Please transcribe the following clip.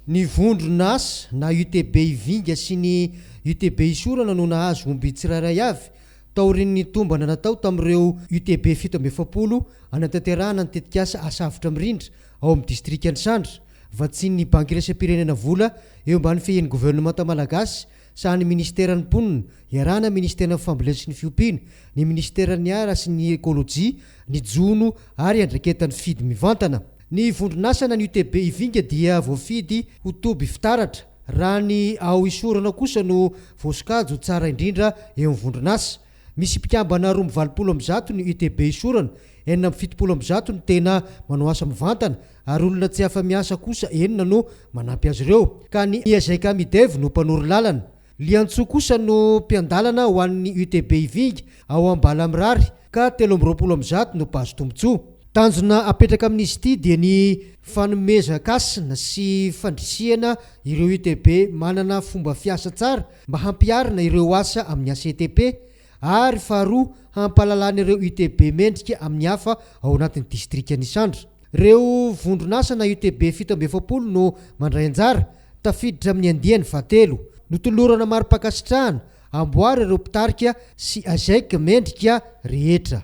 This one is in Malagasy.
Ny vondron'asa na UTB Ivinga sy ny UTB Isorana no nahazo omby tsirairay avy taorin'ny tombana natao tamin'ireo UTB 770 anatanterahana ny tetikasa asavitra mirindra ao amin'ny distrikta Sandra vatsin'ny banky iraisam-pirenena vola eo ambany fehen'ny gouvernemanta malagasy sahany ministeran'ny mponina iarahana ministeran'ny fambolena sy ny fiompiana ny ministeran'ny ara sy ny ekôlôjia ny jono ary andraketan'ny fidy mivantana. Ny vondron'asa ny UTB Ivinga dia voafidy ho toby fitaratra raha ny ao Isorana kosa no voasokajy tsara indrindra eo amin'ny vondron'asa. Misy mpikambana 220 ny UTB Isorana, 770 ny tena manao asa mivantana ary olona tsy afa miasa kosa 9 no manampy azy ireo ka ny Azaika Midev no mpanory lalana. Liantso kosa no mpiandalana ho an'ny UTB Ivinga ao Ambalamirary ka 320 no mpahazo tombotsoa. Tanjona apetraka amin'izy ity dia ny fanomezan-kasina sy fandrisihana ireo UTB manana fomba fiasa tsara mba hampiarina ireo asa amin'ny ACTP ary faharoa hampalalana ireo UTB mendrika amin'ny hafa ao anatin'ny distrikta Isandra. Ireo vondron'asa na UTB 770 no mandray anjara tafiditra amin'ny andiany fahatelo notolorana maro-pakasitrahana amboary ireo mpitarika sy Azaika mendrika rehetra.